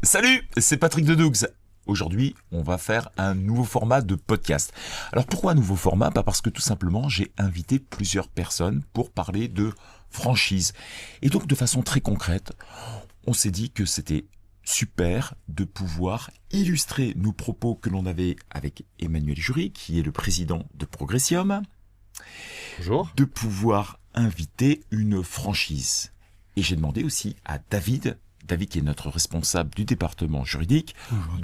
Salut, c'est Patrick de Dougs. Aujourd'hui, on va faire un nouveau format de podcast. Alors pourquoi un nouveau format ? Parce que tout simplement, j'ai invité plusieurs personnes pour parler de franchise. Et donc de façon très concrète, on s'est dit que c'était super de pouvoir illustrer nos propos que l'on avait avec Emmanuel Jury, qui est le président de Progressium. Bonjour. De pouvoir inviter une franchise. Et j'ai demandé aussi à David qui est notre responsable du département juridique,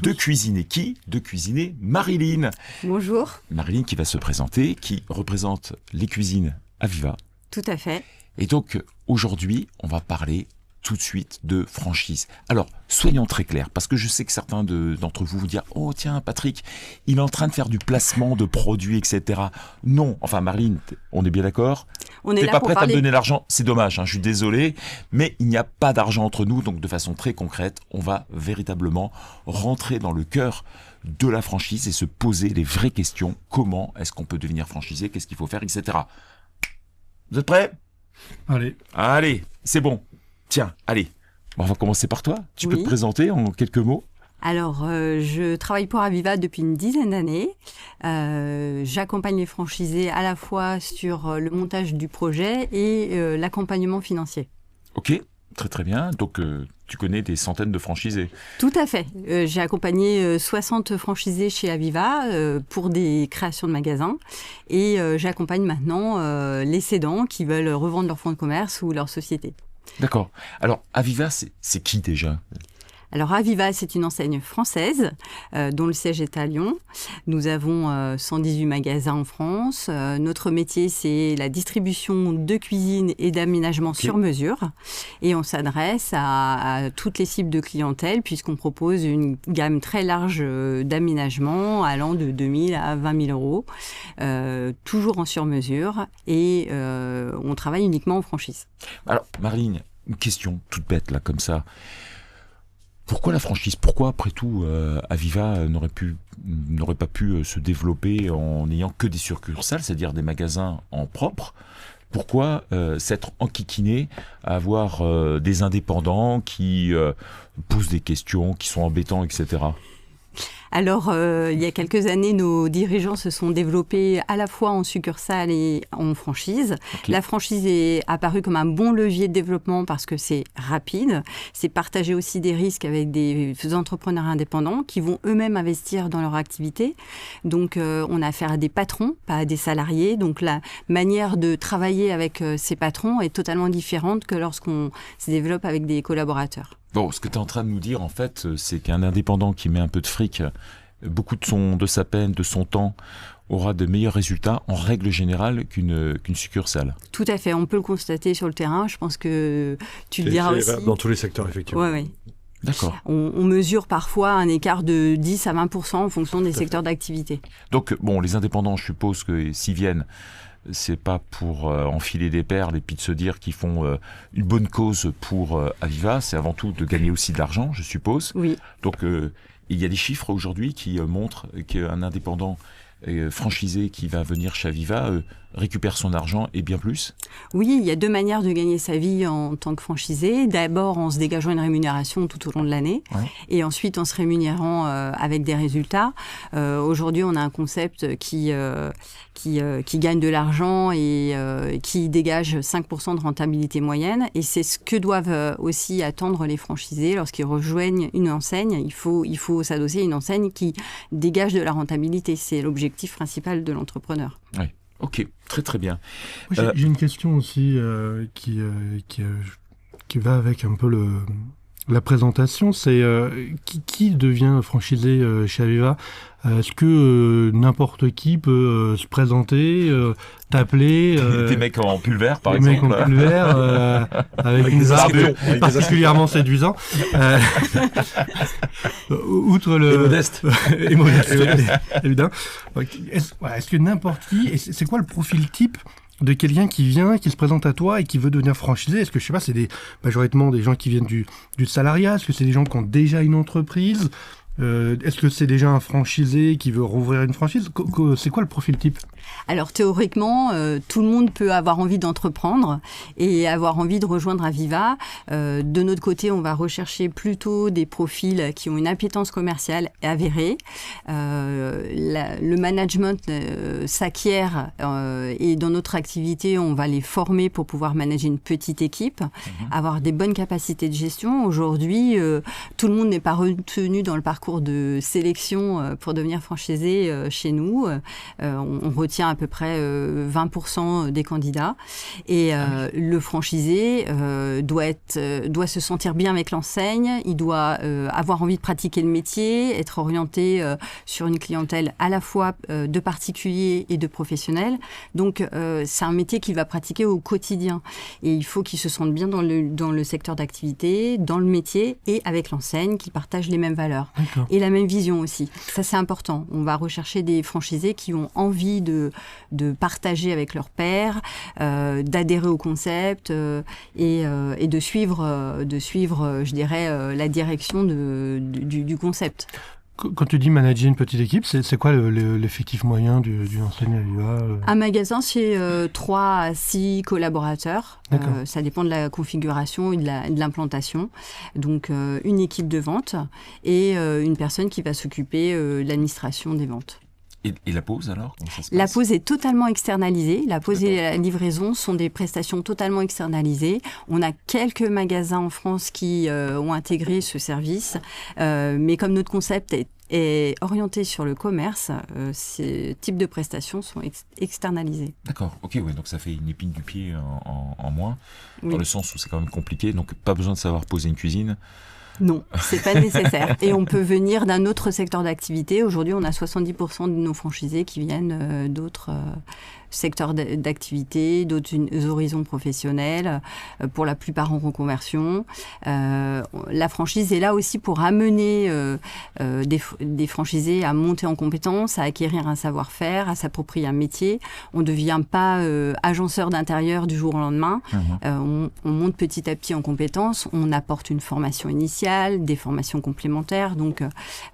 de cuisiner qui ? De cuisiner Marilyn. Bonjour. Marilyn qui va se présenter, qui représente les cuisines Aviva. Tout à fait. Et donc, aujourd'hui, on va parler tout de suite de franchise. Alors, soyons très clairs, parce que je sais que certains d'entre vous dire « Oh tiens, Patrick, il est en train de faire du placement de produits, etc. » Non, enfin Marilyn, on est bien d'accord ? On est T'es là pas pour prête à me parler. donner l'argent ? C'est dommage, je suis désolé, mais il n'y a pas d'argent entre nous, donc de façon très concrète, on va véritablement rentrer dans le cœur de la franchise et se poser les vraies questions. Comment est-ce qu'on peut devenir franchisé ? Qu'est-ce qu'il faut faire, etc. Vous êtes prêts ? Allez, c'est bon. Tiens, allez, on va commencer par toi. Tu peux te présenter en quelques mots ? Alors, je travaille pour Aviva depuis une dizaine d'années. J'accompagne les franchisés à la fois sur le montage du projet et l'accompagnement financier. Ok, très très bien. Donc, tu connais des centaines de franchisés. Tout à fait. J'ai accompagné 60 franchisés chez Aviva pour des créations de magasins. Et j'accompagne maintenant les cédants qui veulent revendre leur fonds de commerce ou leur société. D'accord. Alors, Aviva, c'est qui déjà ? Alors Aviva, c'est une enseigne française dont le siège est à Lyon. Nous avons 118 magasins en France. Notre métier, c'est la distribution de cuisine et d'aménagement sur mesure. Et on s'adresse à toutes les cibles de clientèle puisqu'on propose une gamme très large d'aménagements allant de 2 000 à 20 000 euros, toujours en sur-mesure. Et on travaille uniquement en franchise. Alors, Marilyn, une question toute bête là, comme ça. Pourquoi la franchise ? Pourquoi, après tout, Aviva n'aurait pas pu se développer en n'ayant que des succursales, c'est-à-dire des magasins en propre ? Pourquoi s'être enquiquiné à avoir des indépendants qui posent des questions, qui sont embêtants, etc. Alors, il y a quelques années, nos dirigeants se sont développés à la fois en succursale et en franchise. Okay. La franchise est apparue comme un bon levier de développement parce que c'est rapide. C'est partager aussi des risques avec des entrepreneurs indépendants qui vont eux-mêmes investir dans leur activité. Donc, on a affaire à des patrons, pas à des salariés. Donc, la manière de travailler avec ces patrons est totalement différente que lorsqu'on se développe avec des collaborateurs. Bon, ce que tu es en train de nous dire, en fait, c'est qu'un indépendant qui met un peu de fric, beaucoup de sa peine, de son temps, aura de meilleurs résultats, en règle générale, qu'une succursale. Tout à fait, on peut le constater sur le terrain. Je pense que tu le diras aussi. Dans tous les secteurs, effectivement. Oui. D'accord. On mesure parfois un écart de 10 à 20% en fonction des secteurs d'activité. Donc, bon, les indépendants, je suppose que s'ils viennent, c'est pas pour enfiler des perles et puis de se dire qu'ils font une bonne cause pour Aviva, c'est avant tout de gagner aussi de l'argent, je suppose. Oui. Donc, il y a des chiffres aujourd'hui qui montrent qu'un indépendant franchisé qui va venir chez Aviva récupère son argent et bien plus ? Oui, il y a deux manières de gagner sa vie en tant que franchisé. D'abord en se dégageant une rémunération tout au long de l'année et ensuite en se rémunérant avec des résultats. Aujourd'hui, on a un concept qui gagne de l'argent et qui dégage 5% de rentabilité moyenne. Et c'est ce que doivent aussi attendre les franchisés lorsqu'ils rejoignent une enseigne. Il faut s'adosser à une enseigne qui dégage de la rentabilité. C'est l'objectif principal de l'entrepreneur. Oui. Ok, très très bien. J'ai une question aussi qui va avec un peu la présentation. C'est qui devient franchisé chez Aviva ? Est-ce que n'importe qui peut se présenter, t'appeler des mecs en pull vert, par exemple. Des mecs en pull vert, avec des armes particulièrement séduisants. Outre le... Et modeste. Et modeste, évidemment. Est-ce que n'importe qui... C'est quoi le profil type de quelqu'un qui vient, qui se présente à toi et qui veut devenir franchisé? Est-ce que, je sais pas, c'est majoritairement des gens qui viennent du salariat? Est-ce que c'est des gens qui ont déjà une entreprise? Est-ce que c'est déjà un franchisé qui veut rouvrir une franchise? C'est quoi le profil type? Alors théoriquement, tout le monde peut avoir envie d'entreprendre et avoir envie de rejoindre Aviva. De notre côté, on va rechercher plutôt des profils qui ont une appétence commerciale avérée. Le management s'acquiert et dans notre activité, on va les former pour pouvoir manager une petite équipe, avoir des bonnes capacités de gestion. Aujourd'hui, tout le monde n'est pas retenu dans le parcours de sélection pour devenir franchisé chez nous. On retient à peu près 20% des candidats. Et le franchisé doit se sentir bien avec l'enseigne, il doit avoir envie de pratiquer le métier, être orienté sur une clientèle à la fois de particuliers et de professionnels. Donc, c'est un métier qu'il va pratiquer au quotidien. Et il faut qu'il se sente bien dans le secteur d'activité, dans le métier et avec l'enseigne, qu'il partage les mêmes valeurs. D'accord. Et la même vision aussi. Ça, c'est important. On va rechercher des franchisés qui ont envie de partager avec leurs pairs, d'adhérer au concept et de suivre, je dirais, la direction du concept. Quand tu dis manager une petite équipe, c'est quoi l'effectif moyen d'une enseigne Aviva? Un magasin, c'est 3 à 6 collaborateurs. Ça dépend de la configuration et de l'implantation. Donc, une équipe de vente et une personne qui va s'occuper de l'administration des ventes. Et la pause alors? Comment ça se passe? La pause est totalement externalisée. La pause et la livraison sont des prestations totalement externalisées. On a quelques magasins en France qui ont intégré ce service. Mais comme notre concept est orienté sur le commerce, ces types de prestations sont externalisées. D'accord, ok, ouais, donc ça fait une épine du pied en moins, Oui. dans le sens où c'est quand même compliqué, donc pas besoin de savoir poser une cuisine. Non, c'est pas nécessaire. Et on peut venir d'un autre secteur d'activité. Aujourd'hui, on a 70% de nos franchisés qui viennent d'autres secteurs d'activité, d'autres horizons professionnels, pour la plupart en reconversion. La franchise est là aussi pour amener des franchisés à monter en compétences, à acquérir un savoir-faire, à s'approprier un métier. On ne devient pas agenceur d'intérieur du jour au lendemain. On monte petit à petit en compétences. On apporte une formation initiale, des formations complémentaires. Donc,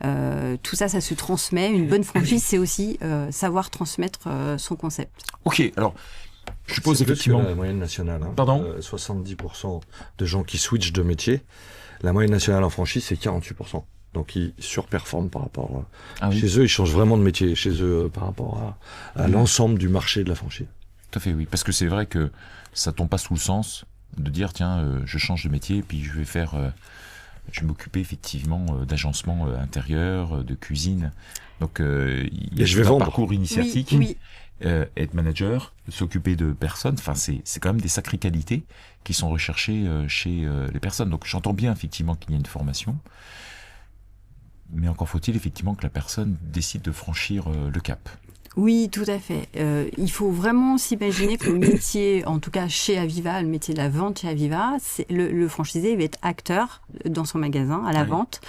tout ça, ça se transmet. Une bonne franchise, c'est aussi savoir transmettre son concept. Ok, alors, je suppose effectivement... la moyenne nationale. Pardon 70% de gens qui switchent de métier. La moyenne nationale en franchise, c'est 48%. Donc, ils surperforment par rapport... Chez eux, ils changent vraiment de métier. Chez eux, par rapport à l'ensemble du marché de la franchise. Tout à fait, oui. Parce que c'est vrai que ça tombe pas sous le sens de dire, tiens, je change de métier, puis je vais m'occuper effectivement d'agencement intérieur, de cuisine. Donc, il y a un parcours initiatique. Oui. Être manager, s'occuper de personnes, enfin c'est quand même des sacrées qualités qui sont recherchées chez les personnes. Donc j'entends bien effectivement qu'il y a une formation, mais encore faut-il effectivement que la personne décide de franchir le cap. Oui, tout à fait. Il faut vraiment s'imaginer que le métier, en tout cas chez Aviva, le métier de la vente chez Aviva, le franchisé va être acteur dans son magasin, à la vente.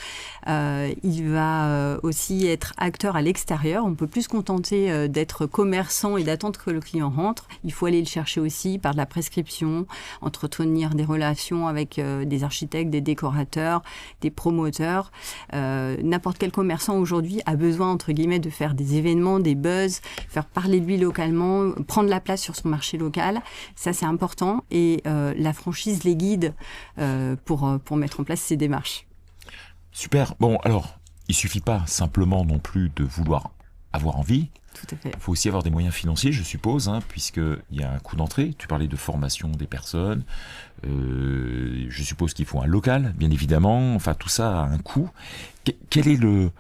Il va aussi être acteur à l'extérieur. On ne peut plus se contenter d'être commerçant et d'attendre que le client rentre. Il faut aller le chercher aussi par de la prescription, entretenir des relations avec des architectes, des décorateurs, des promoteurs. N'importe quel commerçant aujourd'hui a besoin, entre guillemets, de faire des événements, des buzz, faire parler de lui localement, prendre la place sur son marché local. Ça, c'est important. Et la franchise les guide pour mettre en place ces démarches. Super. Bon, alors, il suffit pas simplement non plus de vouloir avoir envie. Tout à fait. Il faut aussi avoir des moyens financiers, je suppose, puisqu'il y a un coût d'entrée. Tu parlais de formation des personnes. Je suppose qu'il faut un local, bien évidemment. Enfin, tout ça a un coût. Quel est le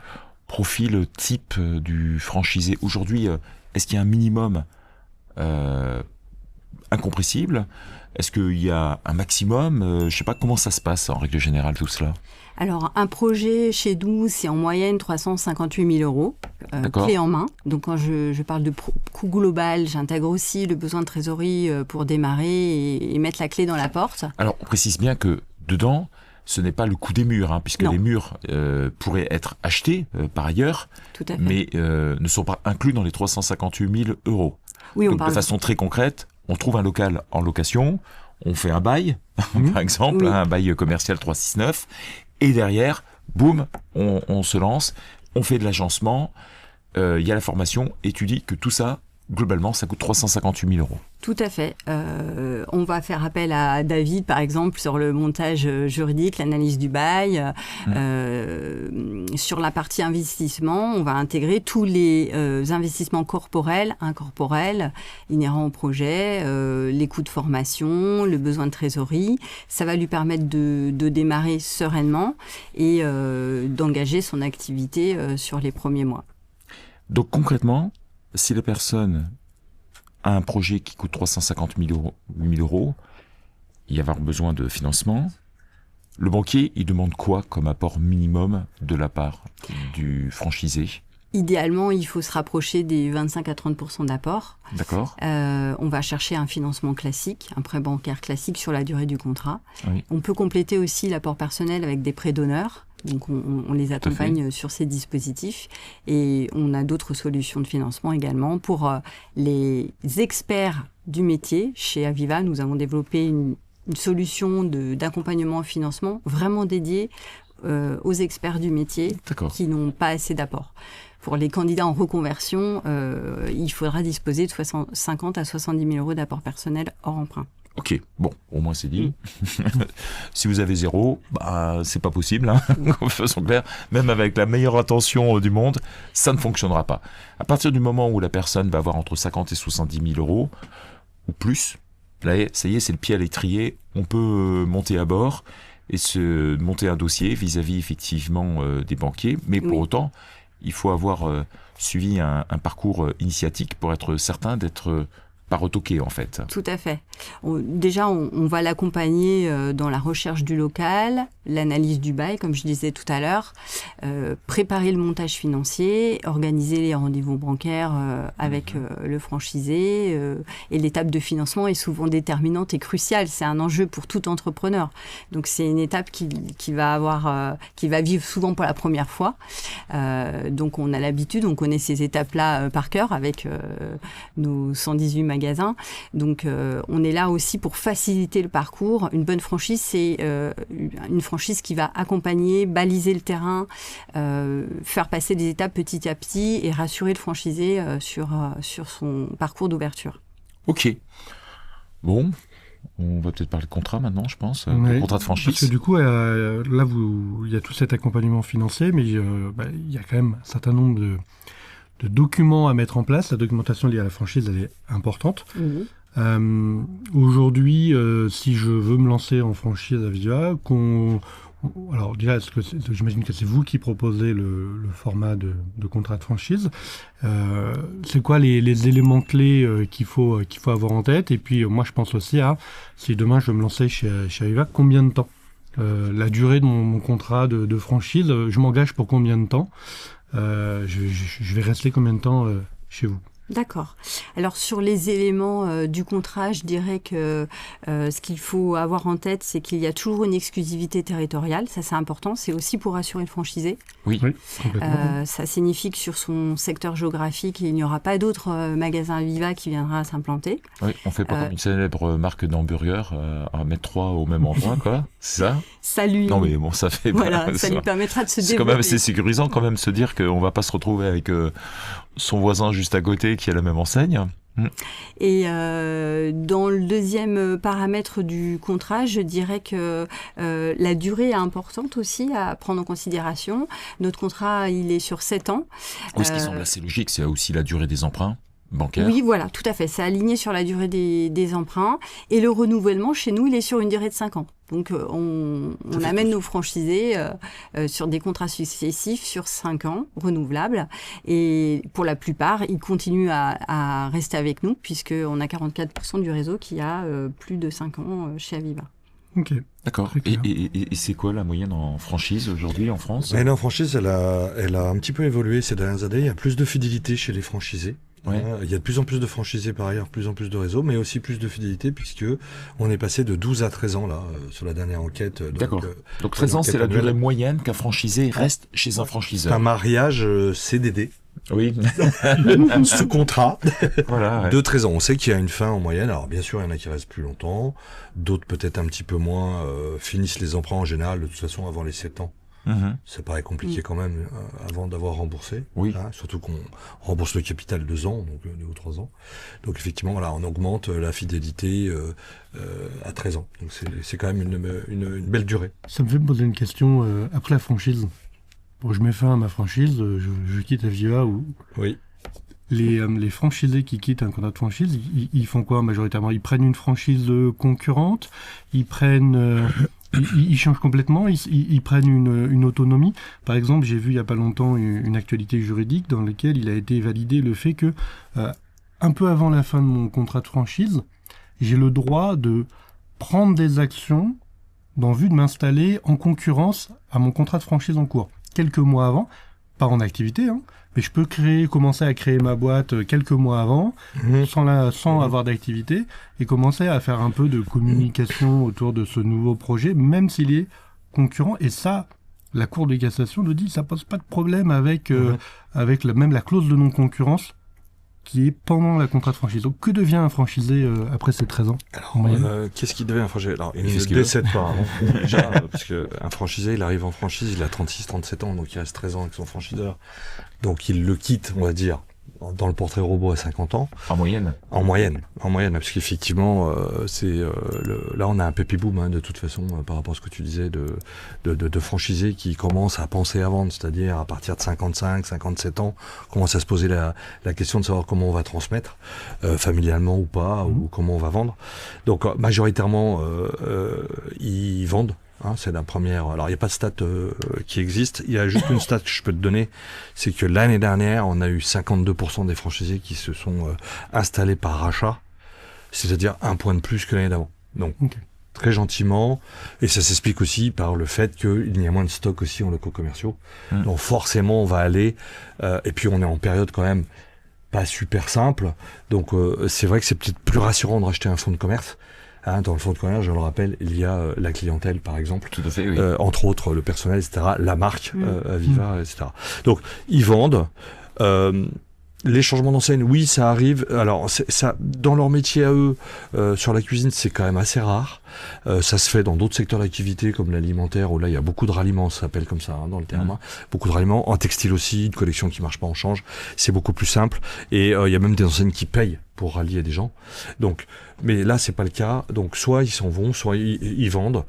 profil type du franchisé aujourd'hui? Est-ce qu'il y a un minimum incompressible? Est-ce qu'il y a un maximum? Je ne sais pas comment ça se passe en règle générale tout cela. Alors, un projet chez nous, c'est en moyenne 358 000 euros, clé en main. Donc, quand je parle de coût global, j'intègre aussi le besoin de trésorerie pour démarrer et mettre la clé dans la porte. Alors, on précise bien que dedans, ce n'est pas le coût des murs, puisque les murs pourraient être achetés par ailleurs, tout à fait, mais ne sont pas inclus dans les 358 000 euros. Oui, donc, de façon très concrète, on trouve un local en location, on fait un bail, par exemple, un bail commercial 369, et derrière, boum, on se lance, on fait de l'agencement, il y a la formation, et tu dis que tout ça, globalement, ça coûte 358 000 €. Tout à fait. On va faire appel à David, par exemple, sur le montage juridique, l'analyse du bail. Sur la partie investissement, on va intégrer tous les investissements corporels, incorporels, inhérents au projet, les coûts de formation, le besoin de trésorerie. Ça va lui permettre de démarrer sereinement et d'engager son activité sur les premiers mois. Donc concrètement, si la personne a un projet qui coûte 350 000 €, il va y avoir besoin de financement. Le banquier, il demande quoi comme apport minimum de la part du franchisé ? Idéalement, il faut se rapprocher des 25 à 30% d'apport. D'accord. On va chercher un financement classique, un prêt bancaire classique sur la durée du contrat. Oui. On peut compléter aussi l'apport personnel avec des prêts d'honneur. Donc on les accompagne sur ces dispositifs. Et on a d'autres solutions de financement également. Pour les experts du métier, chez Aviva, nous avons développé une solution d'accompagnement au financement vraiment dédiée aux experts du métier qui n'ont pas assez d'apport. Pour les candidats en reconversion, il faudra disposer de 50 à 70 000 € d'apport personnel hors emprunt. Ok, bon, au moins c'est dit. Si vous avez 0, c'est pas possible, hein. Faisons clair. Même avec la meilleure intention du monde, ça ne fonctionnera pas. À partir du moment où la personne va avoir entre 50 et 70 000 € ou plus, là, ça y est, c'est le pied à l'étrier. On peut monter à bord et se monter un dossier vis-à-vis effectivement des banquiers. Mais pour autant, il faut avoir suivi un parcours initiatique pour être certain d'être pas retoqué en fait. Tout à fait. Déjà, on va l'accompagner dans la recherche du local, l'analyse du bail, comme je disais tout à l'heure, préparer le montage financier, organiser les rendez-vous bancaires avec le franchisé. Et l'étape de financement est souvent déterminante et cruciale. C'est un enjeu pour tout entrepreneur. Donc c'est une étape qui va vivre souvent pour la première fois. Donc on a l'habitude, on connaît ces étapes-là par cœur avec nos 118 magasins. Donc on est là aussi pour faciliter le parcours. Une bonne franchise, c'est une franchise qui va accompagner, baliser le terrain, faire passer des étapes petit à petit et rassurer le franchisé sur son parcours d'ouverture. Ok. Bon, on va peut-être parler de contrat maintenant, je pense. Le contrat de franchise. Parce que du coup, là, il y a tout cet accompagnement financier, mais il y a quand même un certain nombre de documents à mettre en place. La documentation liée à la franchise, elle est importante. Aujourd'hui, si je veux me lancer en franchise Aviva, alors déjà, j'imagine que c'est vous qui proposez le format de contrat de franchise. C'est quoi les éléments clés qu'il faut avoir en tête? Et puis moi, je pense aussi à, si demain je veux me lancer chez Aviva, combien de temps? La durée de mon contrat de franchise, je m'engage pour combien de temps? Je vais rester combien de temps chez vous? D'accord. Alors sur les éléments du contrat, je dirais que ce qu'il faut avoir en tête, c'est qu'il y a toujours une exclusivité territoriale. Ça, c'est important. C'est aussi pour assurer le franchisé. Oui, complètement. Ça signifie que sur son secteur géographique, il n'y aura pas d'autres magasins Aviva qui viendra s'implanter. Oui, on fait pas comme une célèbre marque d'hamburger à mettre 3 au même endroit, quoi. C'est ça? Salut. Non mais bon, ça fait. Voilà, ça lui permettra de se développer. C'est quand même assez sécurisant quand même de se dire qu'on va pas se retrouver avec son voisin juste à côté qui a la même enseigne. Et dans le deuxième paramètre du contrat, je dirais que la durée est importante aussi à prendre en considération. Notre contrat, il est sur 7 ans. Oui, ce qui semble assez logique, c'est aussi la durée des emprunts bancaires. Oui, voilà, tout à fait. C'est aligné sur la durée des emprunts. Et le renouvellement, chez nous, il est sur une durée de 5 ans. Donc, on amène nos franchisés sur des contrats successifs sur 5 ans, renouvelables. Et pour la plupart, ils continuent à rester avec nous, puisqu'on a 44% du réseau qui a plus de 5 ans chez Aviva. Ok. D'accord. Et c'est quoi la moyenne en franchise aujourd'hui en France? En franchise, elle a un petit peu évolué ces dernières années. Il y a plus de fidélité chez les franchisés. Ouais. Il y a de plus en plus de franchisés par ailleurs, plus en plus de réseaux, mais aussi plus de fidélité puisque on est passé de 12 à 13 ans là sur la dernière enquête. D'accord. Donc 13 ans, c'est la durée moyenne qu'un franchisé reste chez un franchiseur. Un mariage CDD. Oui. Sous contrat. Voilà. Ouais. De 13 ans. On sait qu'il y a une fin en moyenne. Alors bien sûr, il y en a qui restent plus longtemps, d'autres peut-être un petit peu moins, finissent les emprunts en général de toute façon avant les 7 ans. Ça paraît compliqué quand même avant d'avoir remboursé. Oui. Hein, surtout qu'on rembourse le capital 2 ans, donc 2 ou 3 ans. Donc effectivement, voilà, on augmente la fidélité à 13 ans. Donc c'est quand même une belle durée. Ça me fait me poser une question après la franchise. Bon, je mets fin à ma franchise, je quitte Aviva ou... Oui. Les franchisés qui quittent un contrat de franchise, ils font quoi majoritairement? Ils prennent une franchise concurrente, ils changent complètement, ils prennent une autonomie. Par exemple, j'ai vu il n'y a pas longtemps une actualité juridique dans laquelle il a été validé le fait que, un peu avant la fin de mon contrat de franchise, j'ai le droit de prendre des actions dans vue de m'installer en concurrence à mon contrat de franchise en cours. Quelques mois avant, pas en activité, hein, mais je peux commencer à créer ma boîte quelques mois avant, sans avoir d'activité, et commencer à faire un peu de communication autour de ce nouveau projet, même s'il est concurrent. Et ça, la Cour de cassation nous dit, ça pose pas de problème avec même la clause de non-concurrence qui est pendant la contrat de franchise. Donc, que devient un franchisé après ces 13 ans? Alors, qu'est-ce qui devient un franchisé? Alors, il ne décède pas. Déjà, parce qu'un franchisé, il arrive en franchise, il a 36, 37 ans, donc il reste 13 ans avec son franchiseur. Donc, il le quitte, on va dire, dans le portrait robot à 50 ans. En moyenne, parce qu'effectivement, là on a un baby boom de toute façon par rapport à ce que tu disais de franchisés qui commencent à penser à vendre, c'est-à-dire à partir de 55, 57 ans, commencent à se poser la question de savoir comment on va transmettre, familialement ou pas, ou comment on va vendre. Donc majoritairement, ils vendent. Hein, c'est la première. Alors, il n'y a pas de stat qui existe. Il y a juste une stat que je peux te donner. C'est que l'année dernière, on a eu 52% des franchisés qui se sont installés par rachat. C'est-à-dire un point de plus que l'année d'avant. Donc, très gentiment. Et ça s'explique aussi par le fait qu'il y a moins de stock aussi en locaux commerciaux. Donc, forcément, on va aller. Et puis, on est en période quand même pas super simple. Donc, c'est vrai que c'est peut-être plus rassurant de racheter un fonds de commerce. Dans le fonds de commerce, je le rappelle, il y a la clientèle, par exemple. Tout à fait, oui. Entre autres, le personnel, etc. La marque, Aviva, etc. Donc, ils vendent. Les changements d'enseigne, oui, ça arrive. Alors, ça, dans leur métier à eux, sur la cuisine, c'est quand même assez rare. Ça se fait dans d'autres secteurs d'activité, comme l'alimentaire, où là, il y a beaucoup de ralliements, ça s'appelle comme ça, dans le terme. Beaucoup de ralliements. En textile aussi, une collection qui marche pas, on change. C'est beaucoup plus simple. Et il y a même des enseignes qui payent pour rallier des gens. Donc, mais là, c'est pas le cas. Donc, soit ils s'en vont, soit ils vendent.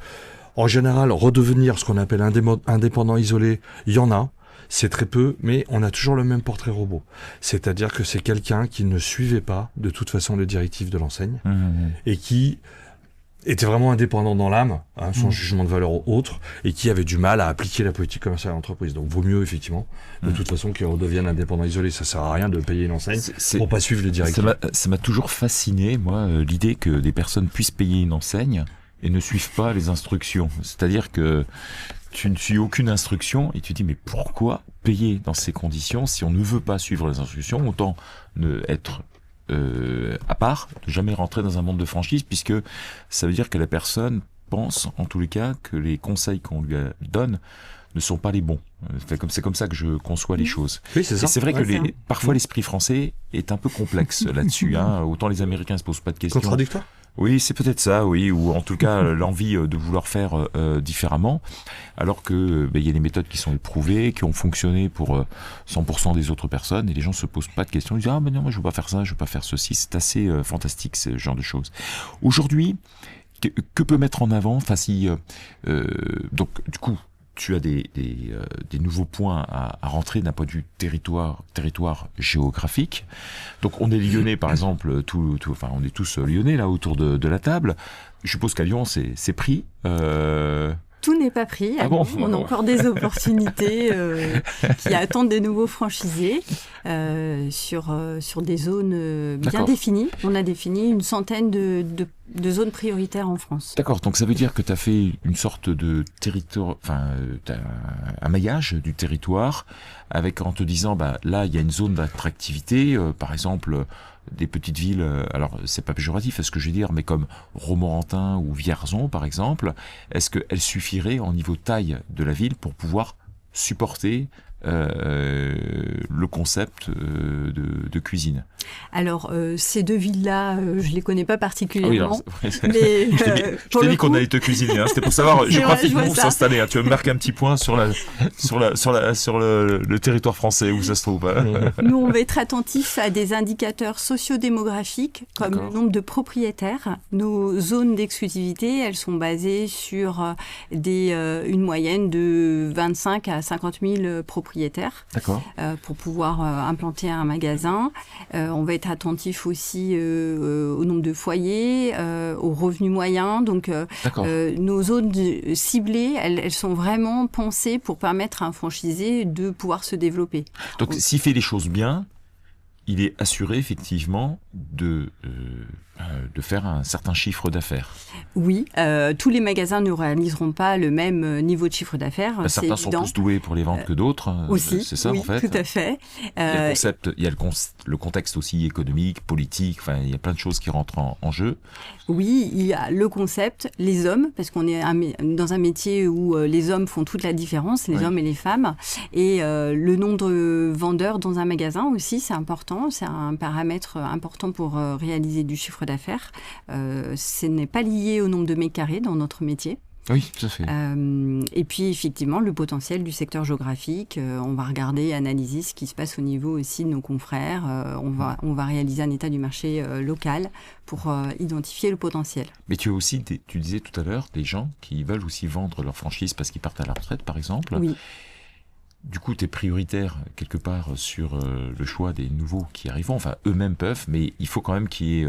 En général, redevenir ce qu'on appelle indépendant isolé, il y en a. C'est très peu, mais on a toujours le même portrait robot. C'est-à-dire que c'est quelqu'un qui ne suivait pas, de toute façon, les directives de l'enseigne, et qui était vraiment indépendant dans l'âme, sans jugement de valeur ou autre, et qui avait du mal à appliquer la politique commerciale à l'entreprise. Donc, vaut mieux, effectivement, de toute façon, qu'il redevienne indépendant isolé. Ça sert à rien de payer une enseigne pour pas suivre les directives. Ça m'a toujours fasciné, moi, l'idée que des personnes puissent payer une enseigne et ne suivent pas les instructions. C'est-à-dire que tu ne suis aucune instruction et tu dis mais pourquoi payer dans ces conditions si on ne veut pas suivre les instructions? Autant être à part, ne jamais rentrer dans un monde de franchise, puisque ça veut dire que la personne pense en tous les cas que les conseils qu'on lui donne ne sont pas les bons. C'est comme ça que je conçois les choses. Oui, c'est ça. Et c'est vrai que parfois l'esprit français est un peu complexe là-dessus. Autant les Américains ne se posent pas de questions. Contradictoire. Oui, c'est peut-être ça, oui, ou en tout cas l'envie de vouloir faire différemment, alors que il y a des méthodes qui sont éprouvées, qui ont fonctionné pour 100% des autres personnes, et les gens se posent pas de questions, ils disent ah mais non, moi je veux pas faire ça, je veux pas faire ceci. C'est assez fantastique ce genre de choses. Aujourd'hui, que peut mettre en avant, enfin si donc du coup tu as des nouveaux points à rentrer d'un point de vue territoire géographique. Donc on est lyonnais par exemple, enfin on est tous lyonnais là autour de la table. Je suppose qu'à Lyon c'est pris. Tout n'est pas pris. On a encore des opportunités qui attendent des nouveaux franchisés sur des zones bien définies. On a défini une centaine de zones prioritaires en France. D'accord, donc ça veut dire que tu as fait une sorte de territoire, enfin un maillage du territoire avec en te disant là il y a une zone d'attractivité, par exemple des petites villes, alors c'est pas péjoratif ce que je vais dire, mais comme Romorantin ou Vierzon par exemple, est-ce qu'elles suffiraient en niveau taille de la ville pour pouvoir supporter le concept de cuisine? Alors, ces deux villes-là, je les connais pas particulièrement. Oui, mais, je t'ai dit qu'on allait te cuisiner. C'était pour savoir géographiquement où s'installer. Tu vas me marquer un petit point sur le territoire français où ça se trouve. Nous, on va être attentifs à des indicateurs sociodémographiques comme le nombre de propriétaires. Nos zones d'exclusivité, elles sont basées sur une moyenne de 25 à 50 000 propriétaires. D'accord. Pour pouvoir implanter un magasin. On va être attentif aussi au nombre de foyers, aux revenus moyens. Donc, nos zones ciblées, elles sont vraiment pensées pour permettre à un franchisé de pouvoir se développer. Donc, s'il fait les choses bien, il est assuré effectivement de faire un certain chiffre d'affaires. Oui, tous les magasins ne réaliseront pas le même niveau de chiffre d'affaires. Certains sont plus doués pour les ventes que d'autres. Aussi, c'est ça, oui, en fait. Tout à fait. Il y a le contexte aussi économique, politique, enfin, il y a plein de choses qui rentrent en jeu. Oui, il y a le concept, les hommes, parce qu'on est dans un métier où les hommes font toute la différence, les hommes et les femmes. Et le nombre de vendeurs dans un magasin aussi, c'est important. C'est un paramètre important pour réaliser du chiffre d'affaires. Ce n'est pas lié au nombre de mètres carrés dans notre métier. Oui, tout à fait. Et puis, effectivement, le potentiel du secteur géographique. On va regarder, analyser ce qui se passe au niveau aussi de nos confrères. On va réaliser un état du marché local pour identifier le potentiel. Mais tu as aussi, tu disais tout à l'heure, des gens qui veulent aussi vendre leur franchise parce qu'ils partent à la retraite, par exemple. Oui. Du coup, tu es prioritaire, quelque part, sur le choix des nouveaux qui arriveront. Enfin, eux-mêmes peuvent, mais il faut quand même qu'il y ait...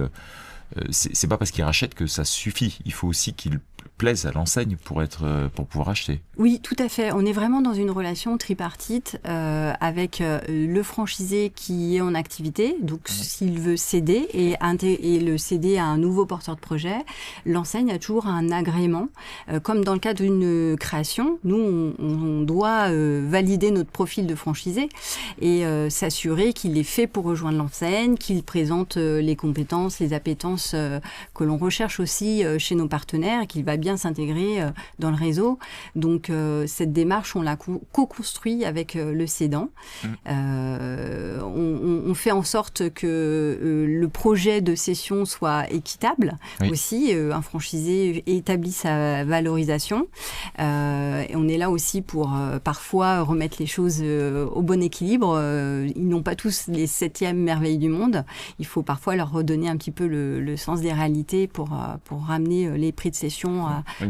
c'est pas parce qu'ils rachètent que ça suffit. Il faut aussi qu'ils plaisent à l'enseigne pour pouvoir acheter. Oui, tout à fait. On est vraiment dans une relation tripartite avec le franchisé qui est en activité. Donc, s'il veut céder et le céder à un nouveau porteur de projet, l'enseigne a toujours un agrément. Comme dans le cas d'une création, nous, on doit valider notre profil de franchisé et s'assurer qu'il est fait pour rejoindre l'enseigne, qu'il présente les compétences, les appétences que l'on recherche aussi chez nos partenaires, qu'il va bien s'intégrer dans le réseau. Donc, cette démarche, on l'a co-construit avec le cédant. On fait en sorte que le projet de cession soit équitable aussi. Un franchisé établit sa valorisation. Et on est là aussi pour parfois remettre les choses au bon équilibre. Ils n'ont pas tous les 7e merveilles du monde. Il faut parfois leur redonner un petit peu le sens des réalités pour ramener les prix de cession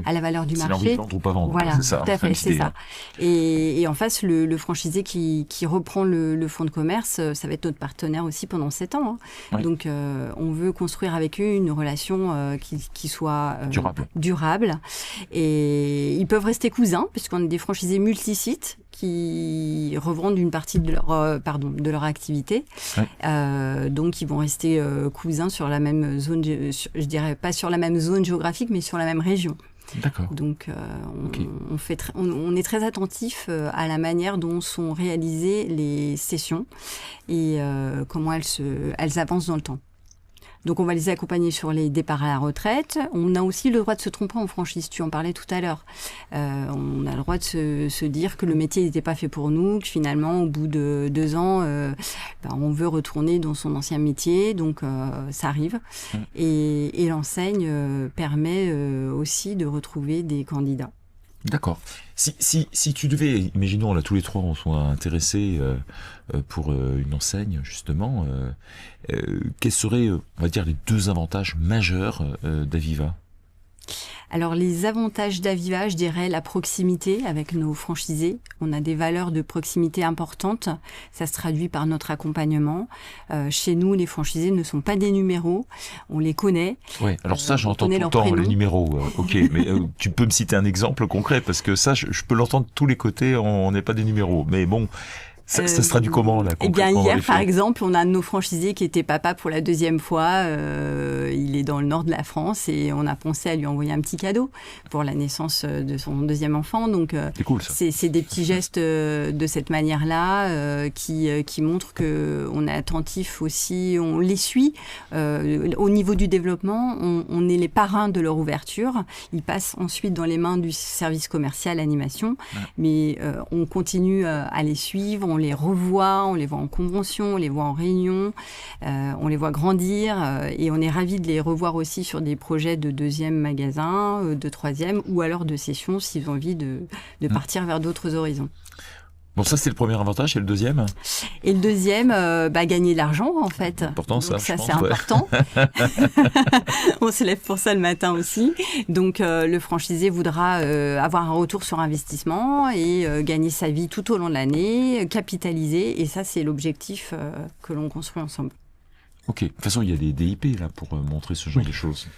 à la valeur du marché. C'est l'envie de vendre ou pas vendre. Voilà, c'est ça, tout à fait, c'est ça. Et en face, le franchisé qui reprend le fonds de commerce, ça va être notre partenaire aussi pendant 7 ans. Donc, on veut construire avec eux une relation qui soit durable. Et ils peuvent rester cousins, puisqu'on a des franchisés multisites qui revendent une partie de leur activité. Donc, ils vont rester cousins sur la même zone, je dirais pas sur la même zone géographique, mais sur la même région. D'accord. Donc, on est très attentif à la manière dont sont réalisées les sessions et comment elles avancent dans le temps. Donc, on va les accompagner sur les départs à la retraite. On a aussi le droit de se tromper en franchise. Tu en parlais tout à l'heure. On a le droit de se dire que le métier n'était pas fait pour nous, que finalement, au bout de 2 ans, on veut retourner dans son ancien métier. Donc, ça arrive. Et l'enseigne permet aussi de retrouver des candidats. D'accord. Si tu devais, imaginons là tous les trois on soit intéressés pour une enseigne justement, quels seraient, on va dire, les 2 avantages majeurs d'Aviva ? Alors, les avantages d'Aviva, je dirais la proximité avec nos franchisés. On a des valeurs de proximité importantes. Ça se traduit par notre accompagnement. Chez nous, les franchisés ne sont pas des numéros. On les connaît. Oui, alors ça, j'entends tout le temps, les numéros. Ok, mais tu peux me citer un exemple concret? Parce que ça, je peux l'entendre de tous les côtés, on n'est pas des numéros. Mais bon, Ça se traduit comment là? Eh bien hier, par exemple, on a un de nos franchisés qui était papa pour la 2e fois. Il est dans le nord de la France et on a pensé à lui envoyer un petit cadeau pour la naissance de son 2e enfant. Donc c'est cool, ça. C'est des petits gestes de cette manière-là qui montrent qu'on est attentif aussi, on les suit. Au niveau du développement, on est les parrains de leur ouverture. Ils passent ensuite dans les mains du service commercial animation, mais on continue à les suivre. On les revoit, on les voit en convention, on les voit en réunion, on les voit grandir et on est ravis de les revoir aussi sur des projets de 2e magasin, de 3e ou alors de session s'ils ont envie de partir vers d'autres horizons. Bon, ça, c'est le premier avantage. Et le deuxième? Et le deuxième, gagner de l'argent, en fait. C'est important, donc, ça, c'est important. On se lève pour ça le matin aussi. Donc, le franchisé voudra avoir un retour sur investissement et gagner sa vie tout au long de l'année, capitaliser. Et ça, c'est l'objectif que l'on construit ensemble. Ok. De toute façon, il y a des DIP là, pour montrer ce genre de choses.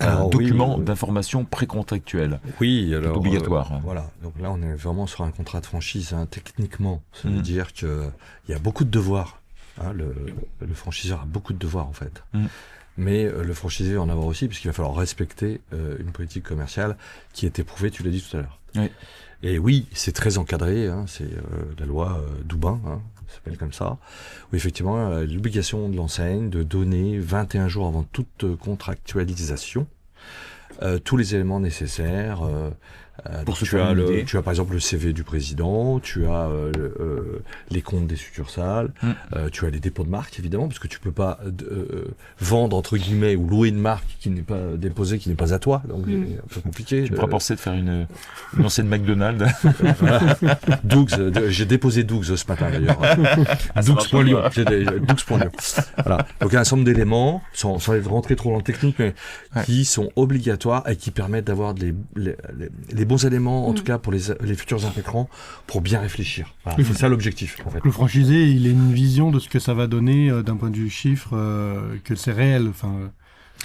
Un document d'information précontractuelle. Oui, alors obligatoire. Voilà. Donc là, on est vraiment sur un contrat de franchise. Techniquement, ça veut dire que il y a beaucoup de devoirs. Le franchiseur a beaucoup de devoirs en fait. Mais le franchisé va en avoir aussi, puisqu'il va falloir respecter une politique commerciale qui est éprouvée. Tu l'as dit tout à l'heure. Oui. Et oui, c'est très encadré. C'est la loi Doubin. Ça s'appelle comme ça, où effectivement l'obligation de l'enseigne de donner 21 jours avant toute contractualisation tous les éléments nécessaires. Pour tu as par exemple le CV du président, tu as les comptes des succursales, tu as les dépôts de marque évidemment, parce que tu peux pas vendre entre guillemets ou louer une marque qui n'est pas déposée, qui n'est pas à toi, donc c'est un peu compliqué. Tu pourras penser de faire une ancienne McDonald's. Dougs, j'ai déposé Dougs ce matin d'ailleurs. Dougs.Lyon. Dougs.Lyon. Voilà. Donc il y a un ensemble d'éléments, sans rentrer trop dans le technique, mais qui sont obligatoires et qui permettent d'avoir les bons éléments, en tout cas pour les futurs impétrants, pour bien réfléchir. Voilà, c'est ça l'objectif. En fait. Le franchisé, il a une vision de ce que ça va donner d'un point de vue chiffre, que c'est réel.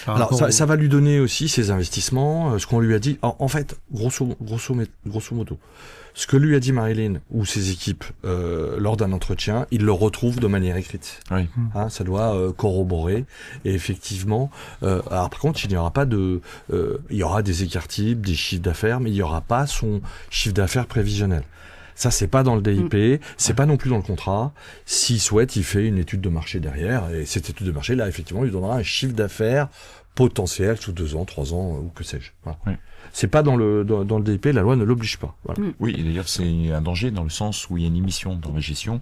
Alors ça va lui donner aussi ses investissements, ce qu'on lui a dit. En fait, grosso modo, ce que lui a dit Marilyn ou ses équipes lors d'un entretien, il le retrouve de manière écrite. Oui. Ça doit corroborer. Et effectivement, alors par contre, il n'y aura pas il y aura des écarts types, des chiffres d'affaires, mais il n'y aura pas son chiffre d'affaires prévisionnel. Ça, c'est pas dans le DIP, c'est pas non plus dans le contrat. S'il souhaite, il fait une étude de marché derrière, et cette étude de marché, là, effectivement, lui donnera un chiffre d'affaires potentiel sous 2 ans, 3 ans, ou que sais-je. Voilà. Oui. C'est pas dans le DIP, la loi ne l'oblige pas. Voilà. Oui, et d'ailleurs, c'est un danger dans le sens où il y a une émission dans la gestion.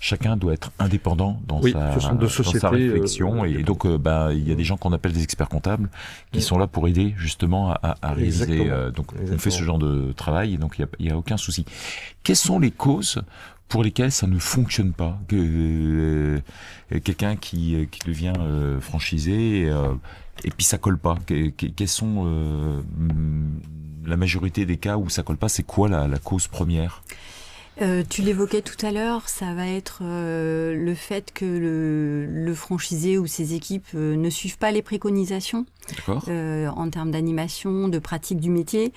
Chacun doit être indépendant dans sa réflexion. Et donc, il y a des gens qu'on appelle des experts comptables qui sont là pour aider justement à réaliser. Donc, on fait ce genre de travail et donc il y a aucun souci. Quelles sont les causes pour lesquelles ça ne fonctionne pas? Quelqu'un qui devient franchisé et puis ça colle pas. Quels sont la majorité des cas où ça colle pas? C'est quoi la cause première? Tu l'évoquais tout à l'heure, ça va être le fait que le franchisé ou ses équipes ne suivent pas les préconisations en termes d'animation, de pratique du métier.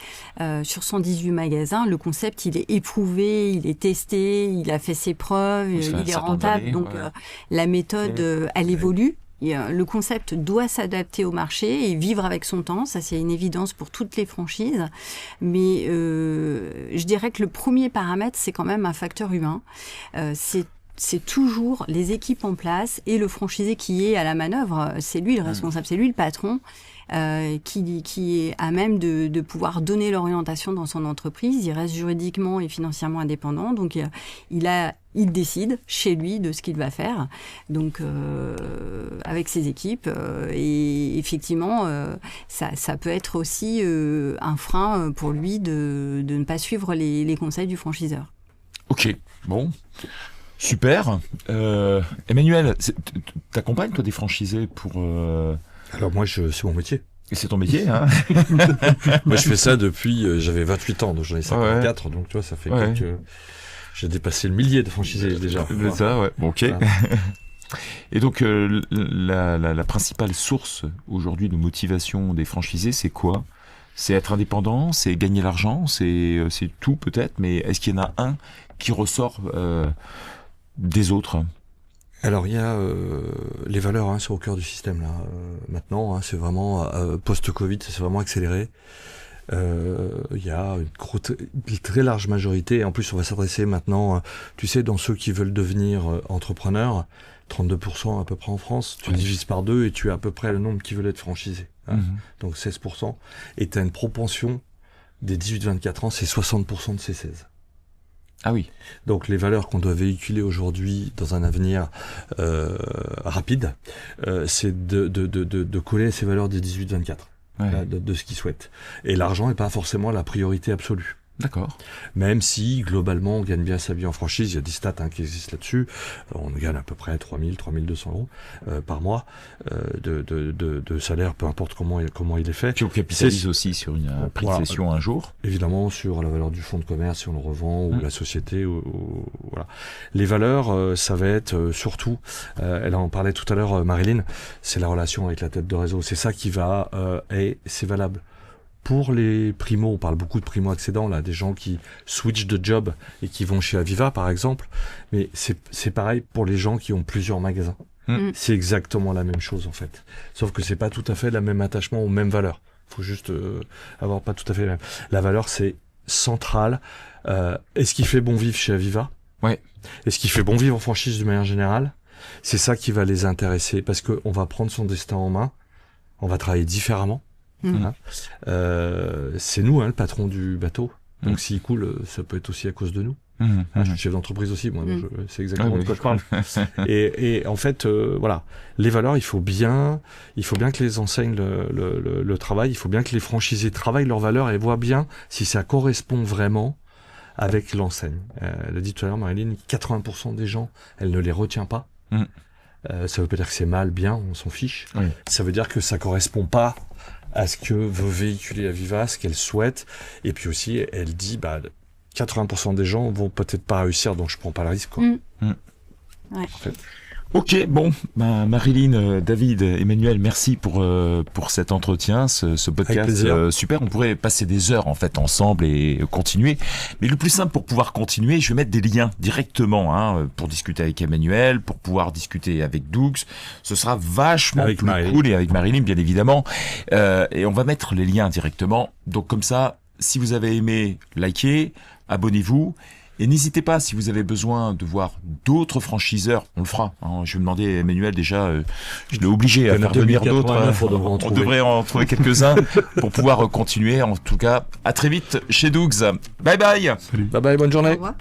Sur 118 magasins, le concept, il est éprouvé, il est testé, il a fait ses preuves, il est rentable. Donc la méthode, elle évolue. Le concept doit s'adapter au marché et vivre avec son temps, ça c'est une évidence pour toutes les franchises, mais je dirais que le premier paramètre c'est quand même un facteur humain, c'est toujours les équipes en place et le franchisé qui est à la manœuvre, c'est lui le responsable, c'est lui le patron. Qui est à même de pouvoir donner l'orientation dans son entreprise. Il reste juridiquement et financièrement indépendant, donc il décide chez lui de ce qu'il va faire, donc avec ses équipes. Et effectivement, ça peut être aussi un frein pour lui de ne pas suivre les conseils du franchiseur. Ok, bon. Super. Emmanuel, t'accompagnes toi des franchisés pour... Alors moi, c'est mon métier. Et c'est ton métier, hein? Moi, je fais ça depuis... j'avais 28 ans, donc j'en ai 54, donc tu vois, ça fait quelques... J'ai dépassé le millier de franchisés déjà. C'est ça, ouais. Bon, ok. Voilà. Et donc, la principale source aujourd'hui de motivation des franchisés, c'est quoi? C'est être indépendant, c'est gagner l'argent, c'est tout peut-être, mais est-ce qu'il y en a un qui ressort des autres? Alors il y a les valeurs sont au cœur du système là. Maintenant, c'est vraiment post-Covid, c'est vraiment accéléré. Il y a une très large majorité. En plus, on va s'adresser maintenant, tu sais, dans ceux qui veulent devenir entrepreneurs, 32% à peu près en France. Tu divises par 2 et tu as à peu près le nombre qui veulent être franchisés. Donc 16%. Et tu as une propension des 18-24 ans, c'est 60% de ces 16. Ah oui. Donc les valeurs qu'on doit véhiculer aujourd'hui dans un avenir rapide, c'est de coller à ces valeurs des 18-24. De ce qu'ils souhaitent. Et l'argent n'est pas forcément la priorité absolue. D'accord. Même si, globalement, on gagne bien sa vie en franchise, il y a des stats qui existent là-dessus, on gagne à peu près 3 200 euros par mois de salaire, peu importe comment il est fait. Puis on capitalise aussi sur une prix de cession un jour. Évidemment, sur la valeur du fonds de commerce, si on le revend, ou la société, voilà. Les valeurs, ça va être surtout, elle en parlait tout à l'heure, Marilyn, c'est la relation avec la tête de réseau. C'est ça qui va, et c'est valable. Pour les primos, on parle beaucoup de primo-accédants, là, des gens qui switchent de job et qui vont chez Aviva, par exemple. Mais c'est pareil pour les gens qui ont plusieurs magasins. C'est exactement la même chose, en fait. Sauf que c'est pas tout à fait le même attachement aux mêmes valeurs. Faut juste avoir pas tout à fait la même. La valeur, c'est central. Est-ce qu'il fait bon vivre chez Aviva? Ouais. Est-ce qu'il fait bon vivre en franchise de manière générale? C'est ça qui va les intéresser, parce qu'on va prendre son destin en main. On va travailler différemment. C'est nous, le patron du bateau. Donc s'il coule, ça peut être aussi à cause de nous. Je suis chef d'entreprise aussi, moi. C'est exactement de quoi je parle. Et en fait, voilà, les valeurs, il faut bien que les enseignes le travail. Il faut bien que les franchisés travaillent leurs valeurs et voient bien si ça correspond vraiment avec l'enseigne. Elle a dit tout à l'heure, Marilyn, 80% des gens, elle ne les retient pas. Ça veut pas dire que c'est mal, bien, on s'en fiche. Ça veut dire que ça correspond pas à ce que veut véhiculer Aviva, ce qu'elle souhaite. Et puis aussi, elle dit, 80% des gens vont peut-être pas réussir, donc je prends pas le risque, quoi. En fait. Ok, bon, Marilyn, David, Emmanuel, merci pour cet entretien, ce podcast super. On pourrait passer des heures en fait ensemble et continuer. Mais le plus simple pour pouvoir continuer, je vais mettre des liens directement pour discuter avec Emmanuel, pour pouvoir discuter avec Doug. Ce sera vachement plus cool, et avec Marilyn bien évidemment. Et on va mettre les liens directement. Donc comme ça, si vous avez aimé, likez, abonnez-vous. Et n'hésitez pas, si vous avez besoin de voir d'autres franchiseurs, on le fera. Je vais demander à Emmanuel déjà, je l'ai obligé à faire venir d'autres. On devrait en trouver quelques-uns pour pouvoir continuer. En tout cas, à très vite chez Doug's. Bye bye. Salut. Bye bye, bonne journée. Au revoir.